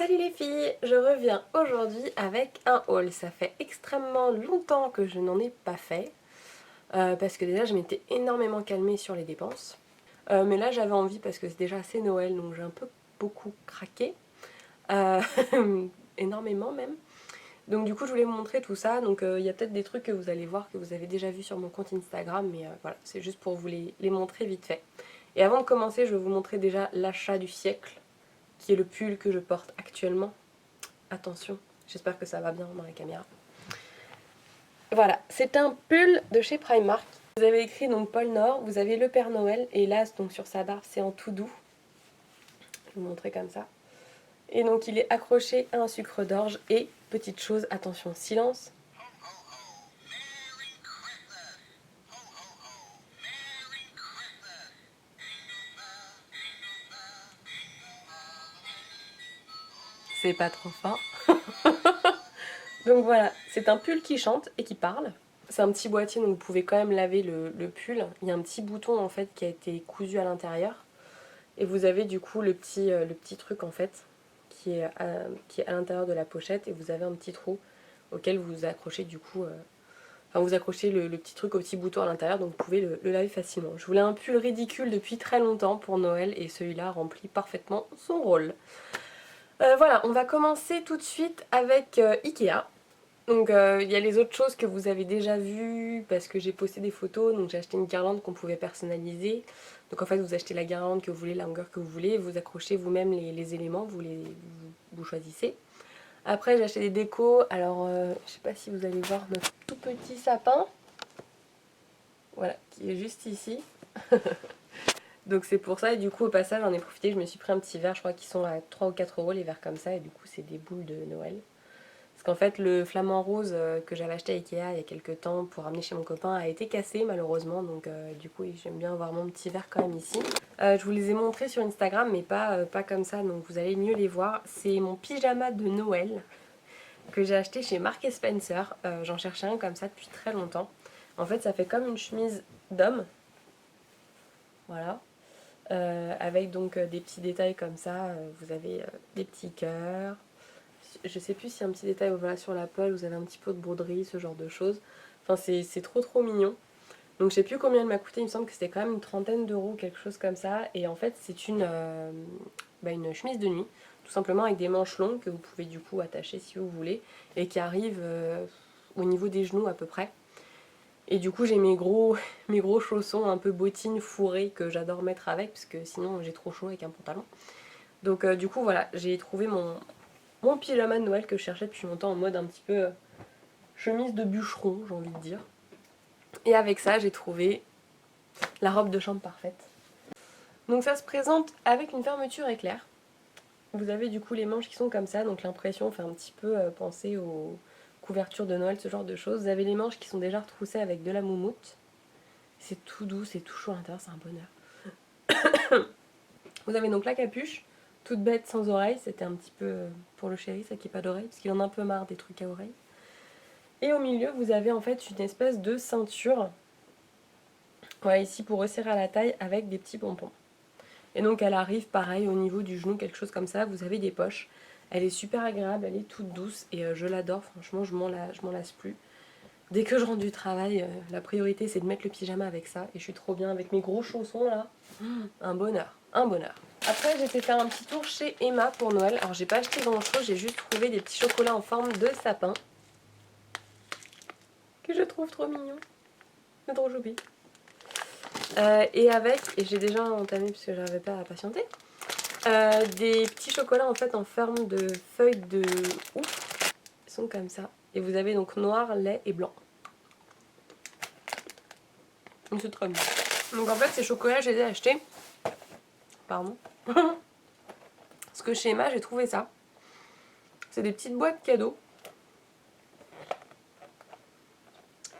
Salut les filles, je reviens aujourd'hui avec un haul. Ça fait extrêmement longtemps que je n'en ai pas fait parce que déjà je m'étais énormément calmée sur les dépenses. Mais là j'avais envie parce que c'est déjà assez Noël donc j'ai un peu beaucoup craqué. Euh, énormément même. Donc du coup je voulais vous montrer tout ça. Donc il y a peut-être des trucs que vous allez voir que vous avez déjà vu sur mon compte Instagram mais voilà, c'est juste pour vous les montrer vite fait. Et avant de commencer je vais vous montrer déjà l'achat du siècle qui est le pull que je porte actuellement. Attention, j'espère que ça va bien dans la caméra. Voilà, c'est un pull de chez Primark. Vous avez écrit donc Pôle Nord, vous avez le Père Noël et là donc sur sa barbe c'est en tout doux. Je vais vous montrer comme ça. Et donc il est accroché à un sucre d'orge et petite chose, attention, silence. C'est pas trop fort. Donc voilà, c'est un pull qui chante et qui parle. C'est un petit boîtier donc vous pouvez quand même laver le pull. Il y a un petit bouton en fait qui a été cousu à l'intérieur. Et vous avez du coup le petit truc en fait qui est à l'intérieur de la pochette et vous avez un petit trou auquel vous accrochez du coup, enfin vous accrochez le petit truc au petit bouton à l'intérieur donc vous pouvez le laver facilement. Je voulais un pull ridicule depuis très longtemps pour Noël et celui-là remplit parfaitement son rôle. Voilà, on va commencer tout de suite avec Ikea. Donc il y a les autres choses que vous avez déjà vues parce que j'ai posté des photos, donc j'ai acheté une guirlande qu'on pouvait personnaliser. Donc en fait vous achetez la guirlande que vous voulez, la longueur que vous voulez, vous accrochez vous-même les éléments, vous choisissez. Après j'ai acheté des décos, alors je sais pas si vous allez voir notre tout petit sapin. Voilà, qui est juste ici. Donc c'est pour ça et du coup au passage j'en ai profité, je me suis pris un petit verre, je crois qu'ils sont à 3 ou 4 euros les verres comme ça et du coup c'est des boules de Noël. Parce qu'en fait le flamant rose que j'avais acheté à Ikea il y a quelques temps pour ramener chez mon copain a été cassé malheureusement donc du coup j'aime bien avoir mon petit verre quand même ici. Je vous les ai montrés sur Instagram mais pas comme ça donc vous allez mieux les voir. C'est mon pyjama de Noël que j'ai acheté chez Marks & Spencer. J'en cherchais un comme ça depuis très longtemps. En fait ça fait comme une chemise d'homme. Voilà. Avec donc des petits détails comme ça. Vous avez des petits cœurs. Je sais plus s'il y a un petit détail voilà, sur la poche, vous avez un petit peu de broderie, ce genre de choses. Enfin c'est trop mignon. Donc je sais plus combien elle m'a coûté, il me semble que c'était quand même une trentaine d'euros, quelque chose comme ça. Et en fait c'est une chemise de nuit, tout simplement avec des manches longues que vous pouvez du coup attacher si vous voulez. Et qui arrive au niveau des genoux à peu près. Et du coup j'ai mes gros chaussons un peu bottines fourrées que j'adore mettre avec, parce que sinon j'ai trop chaud avec un pantalon. Donc du coup voilà, j'ai trouvé mon pyjama de Noël que je cherchais depuis longtemps en mode un petit peu chemise de bûcheron, j'ai envie de dire. Et avec ça, j'ai trouvé la robe de chambre parfaite. Donc ça se présente avec une fermeture éclair. Vous avez du coup les manches qui sont comme ça, donc l'impression fait un petit peu penser aux couvertures de Noël, ce genre de choses. Vous avez les manches qui sont déjà retroussées avec de la moumoute. C'est tout doux, c'est tout chaud à l'intérieur, c'est un bonheur. Vous avez donc la capuche, toute bête sans oreilles, c'était un petit peu pour le chéri, ça qui n'est pas d'oreilles, parce qu'il en a un peu marre des trucs à oreilles. Et au milieu, vous avez en fait une espèce de ceinture, voilà, ici pour resserrer à la taille avec des petits pompons. Et donc elle arrive pareil au niveau du genou, quelque chose comme ça, vous avez des poches. Elle est super agréable, elle est toute douce et je l'adore, franchement je m'en lasse plus. Dès que je rentre du travail, la priorité c'est de mettre le pyjama avec ça et je suis trop bien avec mes gros chaussons là. Un bonheur, un bonheur. Après j'ai été faire un petit tour chez Emma pour Noël. Alors j'ai pas acheté grand chose, j'ai juste trouvé des petits chocolats en forme de sapin. Que je trouve trop mignon. C'est trop choupi. Et j'ai déjà entamé puisque j'arrivais pas à patienter, des petits chocolats en fait en forme de feuilles de ouf. Ils sont comme ça. Et vous avez donc noir, lait et blanc. Donc c'est très bien. Donc en fait ces chocolats je les ai achetés. Pardon. Parce que chez Emma j'ai trouvé ça. C'est des petites boîtes cadeaux.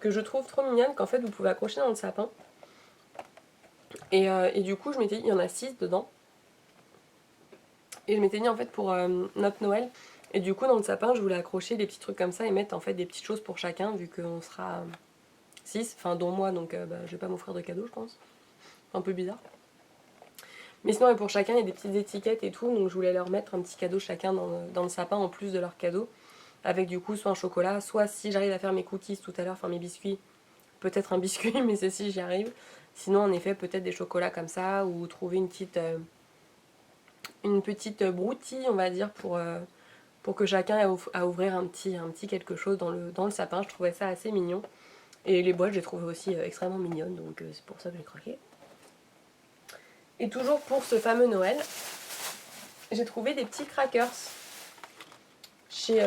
Que je trouve trop mignonnes qu'en fait vous pouvez accrocher dans le sapin. Et du coup je m'étais dit, il y en a 6 dedans. Et je m'étais dit en fait pour notre Noël. Et du coup dans le sapin je voulais accrocher des petits trucs comme ça et mettre en fait des petites choses pour chacun vu qu'on sera 6, enfin dont moi donc je vais pas m'offrir de cadeaux je pense. Un peu bizarre. Mais sinon, et pour chacun, il y a des petites étiquettes et tout, donc je voulais leur mettre un petit cadeau chacun dans le sapin en plus de leur cadeau. Avec du coup soit un chocolat, soit si j'arrive à faire mes cookies tout à l'heure, enfin mes biscuits, peut-être un biscuit, mais c'est si j'y arrive. Sinon, en effet, peut-être des chocolats comme ça, ou trouver une petite broutille, on va dire, pour que chacun ait à ouvrir un petit quelque chose dans le sapin. Je trouvais ça assez mignon. Et les boîtes, j'ai trouvé aussi extrêmement mignonnes, donc c'est pour ça que j'ai craqué. Et toujours pour ce fameux Noël, j'ai trouvé des petits crackers,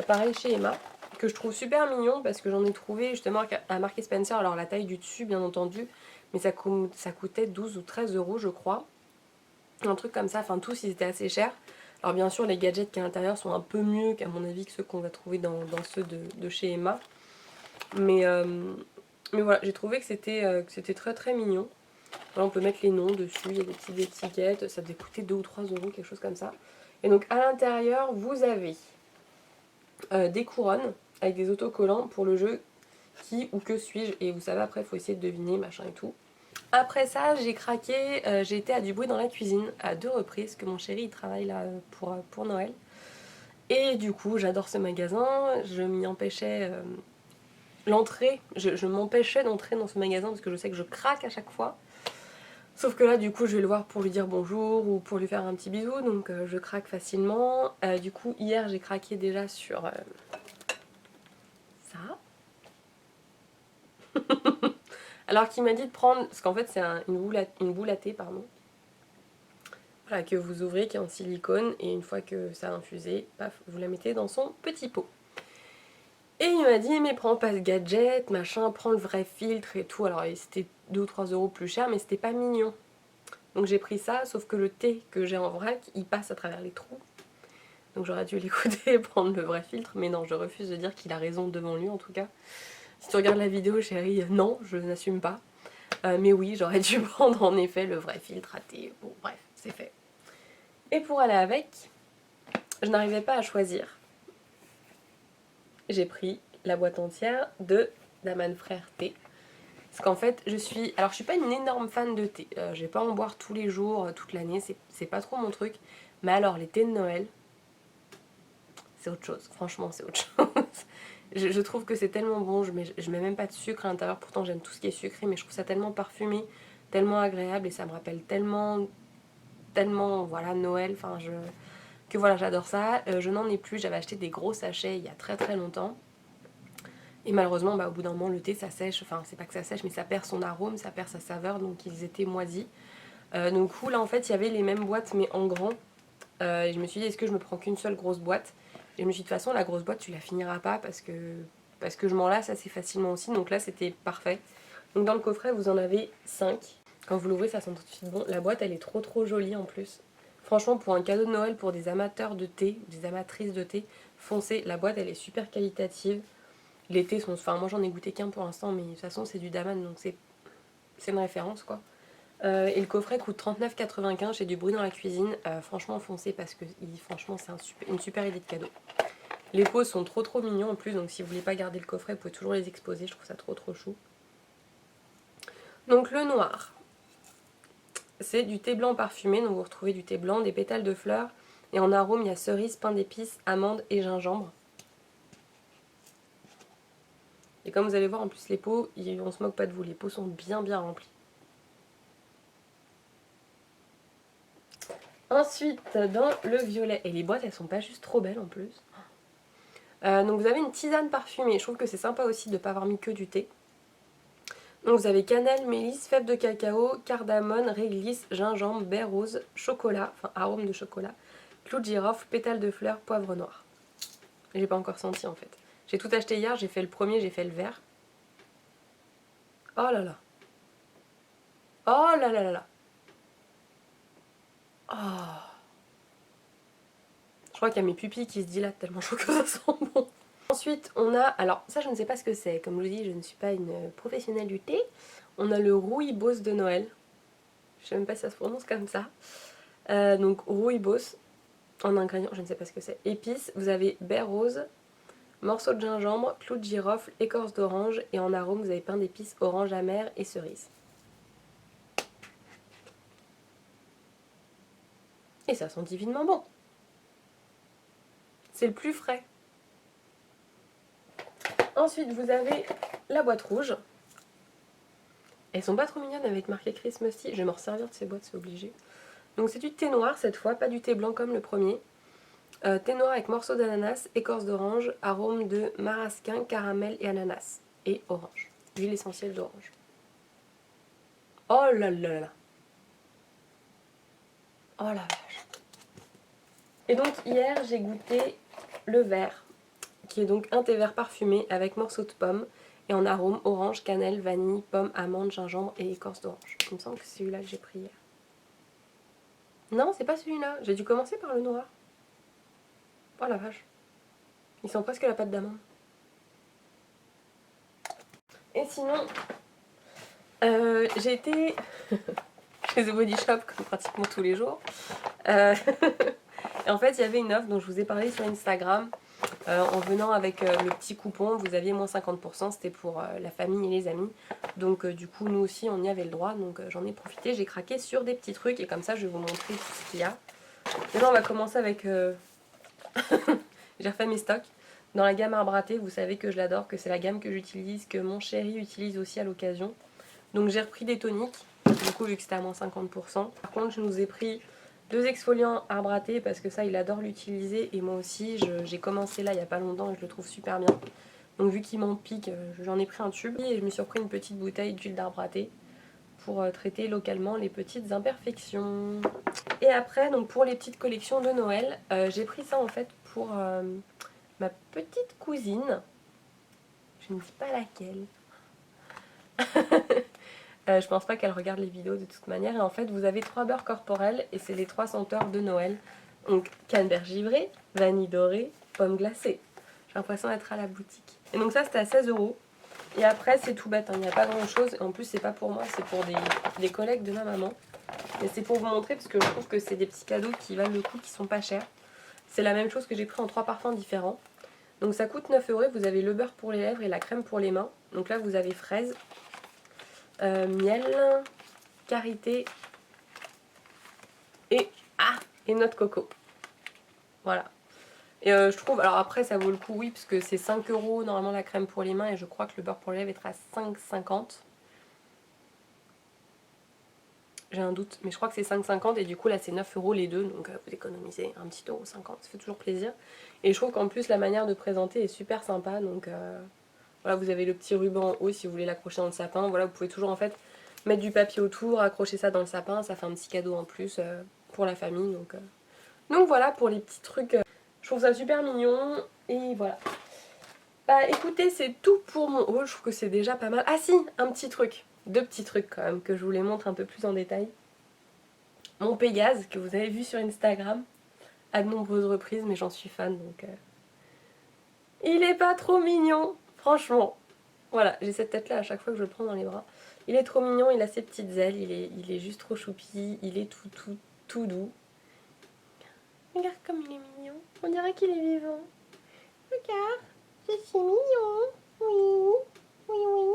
pareil chez Emma, que je trouve super mignon parce que j'en ai trouvé justement à Marks Spencer, alors la taille du dessus bien entendu, mais ça coûtait 12 ou 13 euros je crois, un truc comme ça, enfin tous ils étaient assez chers. Alors bien sûr les gadgets qui à l'intérieur sont un peu mieux qu'à mon avis que ceux qu'on va trouver dans ceux de chez Emma, mais voilà, j'ai trouvé que c'était très très mignon. Là, on peut mettre les noms dessus, il y a des petites étiquettes, ça devait coûter 2 ou 3 euros, quelque chose comme ça. Et donc à l'intérieur, vous avez des couronnes avec des autocollants pour le jeu qui ou que suis-je. Et vous savez, après, il faut essayer de deviner, machin et tout. Après ça, j'ai craqué, j'ai été à du bruit dans la cuisine à 2 reprises, que mon chéri il travaille là pour Noël. Et du coup, j'adore ce magasin, je m'y empêchais l'entrée, je m'empêchais d'entrer dans ce magasin parce que je sais que je craque à chaque fois. Sauf que là, du coup, je vais le voir pour lui dire bonjour ou pour lui faire un petit bisou, donc je craque facilement. Du coup, hier, j'ai craqué déjà sur ça. Alors qu'il m'a dit de prendre, parce qu'en fait, c'est une boule à thé, pardon. Voilà, que vous ouvrez, qui est en silicone, et une fois que ça a infusé, paf, vous la mettez dans son petit pot. Et il m'a dit, mais prends pas ce gadget, machin, prends le vrai filtre et tout. Alors, c'était 2 ou 3 euros plus cher, mais c'était pas mignon. Donc j'ai pris ça, sauf que le thé que j'ai en vrac, il passe à travers les trous. Donc j'aurais dû l'écouter et prendre le vrai filtre, mais non, je refuse de dire qu'il a raison devant lui en tout cas. Si tu regardes la vidéo, chérie, non, je n'assume pas. Mais oui, j'aurais dû prendre en effet le vrai filtre à thé. Bon, bref, c'est fait. Et pour aller avec, je n'arrivais pas à choisir. J'ai pris la boîte entière de Daman Frères Thé. Parce qu'en fait, je suis pas une énorme fan de thé. Je vais pas en boire tous les jours, toute l'année, c'est pas trop mon truc. Mais alors, les thés de Noël, c'est autre chose. Franchement, c'est autre chose. Je trouve que c'est tellement bon. Je mets même pas de sucre à l'intérieur. Pourtant, j'aime tout ce qui est sucré, mais je trouve ça tellement parfumé, tellement agréable et ça me rappelle tellement, voilà, Noël. Enfin, que voilà, j'adore ça. Je n'en ai plus. J'avais acheté des gros sachets il y a très très longtemps. Et malheureusement, au bout d'un moment, le thé, ça sèche. Enfin, c'est pas que ça sèche, mais ça perd son arôme, ça perd sa saveur. Donc, ils étaient moisis. Donc, là, en fait, il y avait les mêmes boîtes, mais en grand. Et je me suis dit, est-ce que je me prends qu'une seule grosse boîte? Et je me suis dit, de toute façon, la grosse boîte, tu la finiras pas parce que je m'en lasse assez facilement aussi. Donc là, c'était parfait. Donc dans le coffret, vous en avez 5. Quand vous l'ouvrez, ça sent tout de suite bon. La boîte, elle est trop trop jolie en plus. Franchement, pour un cadeau de Noël pour des amateurs de thé, des amatrices de thé, foncez. La boîte, elle est super qualitative. Les thés sont... Enfin, moi, j'en ai goûté qu'un pour l'instant, mais de toute façon, c'est du Daman, donc c'est une référence, quoi. Et le coffret coûte 39,95 chez Du Bruit dans la cuisine. Franchement, foncez parce que franchement, c'est une super idée de cadeau. Les pots sont trop trop mignons en plus, donc si vous voulez pas garder le coffret, vous pouvez toujours les exposer. Je trouve ça trop trop chou. Donc le noir, c'est du thé blanc parfumé. Donc vous retrouvez du thé blanc, des pétales de fleurs. Et en arôme, il y a cerise, pain d'épices, amandes et gingembre. Et comme vous allez voir, en plus les pots, on se moque pas de vous. Les pots sont bien bien remplis. Ensuite, dans le violet, et les boîtes elles sont pas juste trop belles en plus. Donc vous avez une tisane parfumée, je trouve que c'est sympa aussi de ne pas avoir mis que du thé. Donc vous avez cannelle, mélisse, fèves de cacao, cardamone, réglisse, gingembre, baie rose, chocolat, enfin arôme de chocolat, clou de girofle, pétales de fleurs, poivre noir. J'ai pas encore senti en fait. J'ai tout acheté hier, j'ai fait le premier, j'ai fait le vert. Oh là là. Oh là là là là. Oh. Je crois qu'il y a mes pupilles qui se dilatent tellement chaud que ça sent bon. Ensuite, on a, alors ça je ne sais pas ce que c'est, comme je vous dis, je ne suis pas une professionnelle du thé. On a le rooibos de Noël. Je sais même pas si ça se prononce comme ça. Donc rooibos, en ingrédients, je ne sais pas ce que c'est. Épices, vous avez baie rose, morceaux de gingembre, clou de girofle, écorce d'orange. Et en arôme, vous avez pain d'épices, orange amère et cerise. Et ça sent divinement bon. C'est le plus frais. Ensuite, vous avez la boîte rouge. Elles sont pas trop mignonnes avec marqué Christmas Tea. Je vais m'en resservir de ces boîtes, c'est obligé. Donc c'est du thé noir cette fois, pas du thé blanc comme le premier. Thé noir avec morceaux d'ananas, écorce d'orange, arôme de marasquin, caramel et ananas. Et orange. Huile essentielle d'orange. Oh là là là. Oh la vache. Et donc hier j'ai goûté le vert, qui est donc un thé vert parfumé avec morceaux de pomme et en arôme orange, cannelle, vanille, pomme, amande, gingembre et écorce d'orange. Il me semble que c'est celui-là que j'ai pris hier. Non, c'est pas celui-là. J'ai dû commencer par le noir. Oh la vache. Ils sont presque la pâte d'amande. Et sinon, j'ai été chez The Body Shop comme pratiquement tous les jours. Et en fait, il y avait une offre dont je vous ai parlé sur Instagram. En venant avec le petit coupon, vous aviez moins 50%, c'était pour la famille et les amis. Donc du coup, nous aussi, on y avait le droit. Donc j'en ai profité, j'ai craqué sur des petits trucs. Et comme ça, je vais vous montrer tout ce qu'il y a. Déjà, on va commencer avec... j'ai refait mes stocks. Dans la gamme arbre à thé, vous savez que je l'adore, que c'est la gamme que j'utilise, que mon chéri utilise aussi à l'occasion. Donc j'ai repris des toniques, du coup vu que c'était à moins 50%. Par contre je nous ai pris 2 exfoliants arbre à thé parce que ça il adore l'utiliser et moi aussi j'ai commencé là il n'y a pas longtemps et je le trouve super bien. Donc vu qu'il m'en pique, j'en ai pris un tube et je me suis repris une petite bouteille d'huile d'arbre à thé pour traiter localement les petites imperfections. Et après donc pour les petites collections de Noël, j'ai pris ça en fait pour ma petite cousine. Je ne dis pas laquelle. Je pense pas qu'elle regarde les vidéos de toute manière. Et en fait, vous avez 3 beurres corporels et c'est les 3 senteurs de Noël. Donc, canneberge givrée, vanille dorée, pomme glacée. J'ai l'impression d'être à la boutique. Et donc ça, c'était à 16 €. Et après, c'est tout bête, hein. Il n'y a pas grand chose. Et en plus, c'est pas pour moi, c'est pour des collègues de ma maman. Mais c'est pour vous montrer parce que je trouve que c'est des petits cadeaux qui valent le coup, qui sont pas chers. C'est la même chose que j'ai pris en 3 parfums différents. Donc ça coûte 9 €. Vous avez le beurre pour les lèvres et la crème pour les mains. Donc là, vous avez fraise, miel, karité et noix de coco. Voilà. Et je trouve, alors après ça vaut le coup, oui, parce que c'est 5 € normalement la crème pour les mains et je crois que le beurre pour les lèvres est à 5,50 €. J'ai un doute, mais je crois que c'est 5,50 € et du coup là c'est 9 € les deux, donc vous économisez un petit euro 50, ça fait toujours plaisir. Et je trouve qu'en plus la manière de présenter est super sympa, donc voilà, vous avez le petit ruban en haut si vous voulez l'accrocher dans le sapin. Voilà, vous pouvez toujours en fait mettre du papier autour, accrocher ça dans le sapin, ça fait un petit cadeau en plus pour la famille. Donc voilà pour les petits trucs. Je trouve ça super mignon et voilà. Bah écoutez, c'est tout pour mon haul, je trouve que c'est déjà pas mal. Ah si, un petit truc, 2 petits trucs quand même que je vous les montre un peu plus en détail. Mon Pégase que vous avez vu sur Instagram à de nombreuses reprises, mais j'en suis fan donc... Il est pas trop mignon, franchement. Voilà, j'ai cette tête là à chaque fois que je le prends dans les bras. Il est trop mignon, il a ses petites ailes, il est juste trop choupi, il est tout doux. Regarde comme il est mignon, on dirait qu'il est vivant. Regarde, je suis mignon, oui, oui, oui.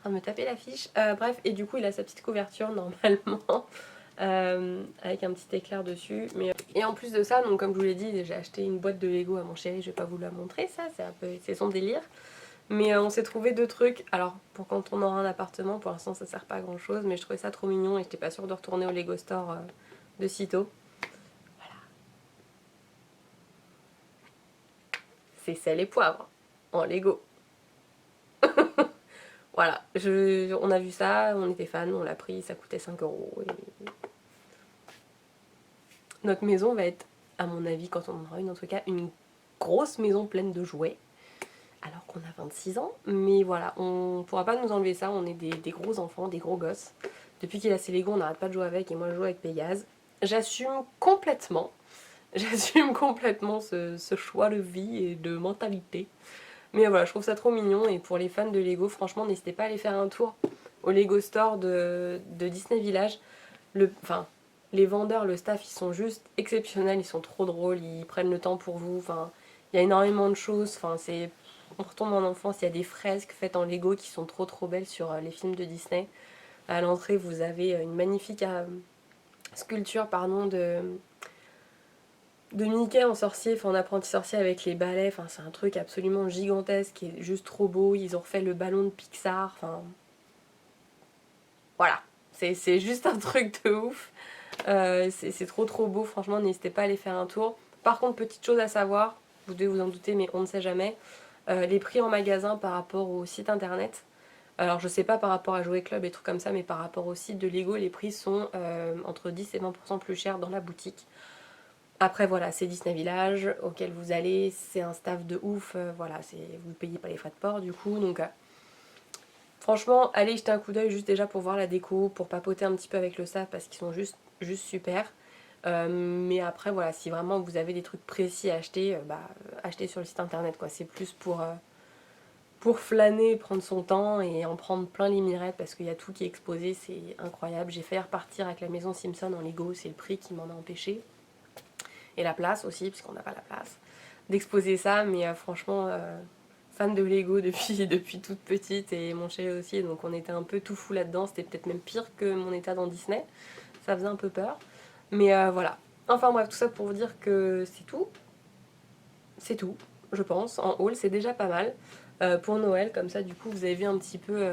On va me taper la fiche. Bref, et du coup il a sa petite couverture normalement, avec un petit éclair dessus. Et en plus de ça, donc comme je vous l'ai dit, j'ai acheté une boîte de Lego à mon chéri, je vais pas vous la montrer, ça c'est son délire. Mais on s'est trouvé 2 trucs, alors pour quand on aura un appartement, pour l'instant ça sert pas à grand chose, mais je trouvais ça trop mignon et j'étais pas sûre de retourner au Lego Store de sitôt. Voilà. C'est sel et poivre, en Lego. Voilà, on a vu ça, on était fans, on l'a pris, ça coûtait 5 €. Et... notre maison va être, à mon avis, quand on en aura une en tout cas, une grosse maison pleine de jouets. Alors qu'on a 26 ans, mais voilà, on pourra pas nous enlever ça, on est des gros enfants, des gros gosses. Depuis qu'il a ses Lego, on n'arrête pas de jouer avec et moi je joue avec Pégase. J'assume complètement ce choix de vie et de mentalité. Mais voilà, je trouve ça trop mignon et pour les fans de Lego, franchement, n'hésitez pas à aller faire un tour au Lego Store de Disney Village. Enfin, les vendeurs, le staff, ils sont juste exceptionnels, ils sont trop drôles, ils prennent le temps pour vous. Enfin, il y a énormément de choses, enfin, on retombe en enfance, il y a des fresques faites en Lego qui sont trop belles sur les films de Disney. À l'entrée, vous avez une magnifique sculpture de Mickey en sorcier, enfin en apprenti sorcier avec les balais, enfin c'est un truc absolument gigantesque qui est juste trop beau. Ils ont refait le ballon de Pixar, enfin voilà, c'est juste un truc de ouf. C'est trop beau, franchement n'hésitez pas à aller faire un tour. Par contre, petite chose à savoir, vous devez vous en douter mais on ne sait jamais, les prix en magasin par rapport au site internet. Alors je sais pas par rapport à Jouet Club et trucs comme ça, mais par rapport au site de Lego, les prix sont entre 10 et 20% plus chers dans la boutique. Après voilà, c'est Disney Village auquel vous allez, c'est un staff de ouf, voilà, vous ne payez pas les frais de port du coup, donc franchement, allez jeter un coup d'œil juste déjà pour voir la déco, pour papoter un petit peu avec le staff parce qu'ils sont juste super. Mais après voilà, si vraiment vous avez des trucs précis à acheter, achetez sur le site internet quoi, c'est plus pour flâner, prendre son temps et en prendre plein les mirettes parce qu'il y a tout qui est exposé, c'est incroyable. J'ai failli repartir avec la maison Simpson en Lego, c'est le prix qui m'en a empêché. Et la place aussi, puisqu'on n'a pas la place d'exposer ça, mais franchement, fan de Lego depuis toute petite et mon chéri aussi, donc on était un peu tout fou là-dedans, c'était peut-être même pire que mon état dans Disney, ça faisait un peu peur. Mais voilà. Enfin bref, tout ça pour vous dire que c'est tout, je pense, en haul, c'est déjà pas mal. Pour Noël, comme ça du coup vous avez vu un petit peu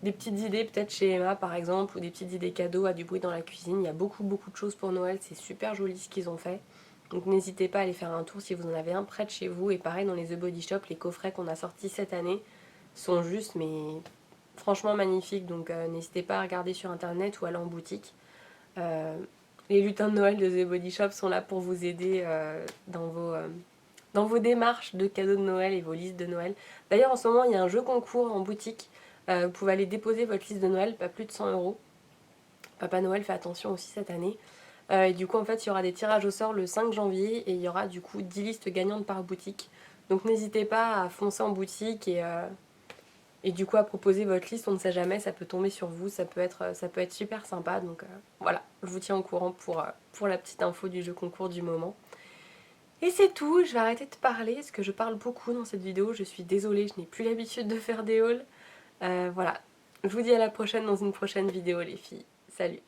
des petites idées peut-être chez Emma par exemple, ou des petites idées cadeaux à du bruit dans la cuisine. Il y a beaucoup de choses pour Noël, c'est super joli ce qu'ils ont fait. Donc n'hésitez pas à aller faire un tour si vous en avez un près de chez vous. Et pareil dans les The Body Shop, les coffrets qu'on a sortis cette année sont juste mais franchement magnifiques. Donc n'hésitez pas à regarder sur internet ou aller en boutique. Les lutins de Noël de The Body Shop sont là pour vous aider dans vos démarches de cadeaux de Noël et vos listes de Noël. D'ailleurs en ce moment il y a un jeu concours en boutique. Vous pouvez aller déposer votre liste de Noël, pas plus de 100 €. Papa Noël fait attention aussi cette année. Et du coup en fait il y aura des tirages au sort le 5 janvier et il y aura du coup 10 listes gagnantes par boutique. Donc n'hésitez pas à foncer en boutique et du coup à proposer votre liste, on ne sait jamais, ça peut tomber sur vous, ça peut être super sympa. Donc voilà, je vous tiens au courant pour la petite info du jeu concours du moment. Et c'est tout, je vais arrêter de parler parce que je parle beaucoup dans cette vidéo, je suis désolée, je n'ai plus l'habitude de faire des hauls. Voilà, je vous dis à la prochaine dans une prochaine vidéo les filles. Salut!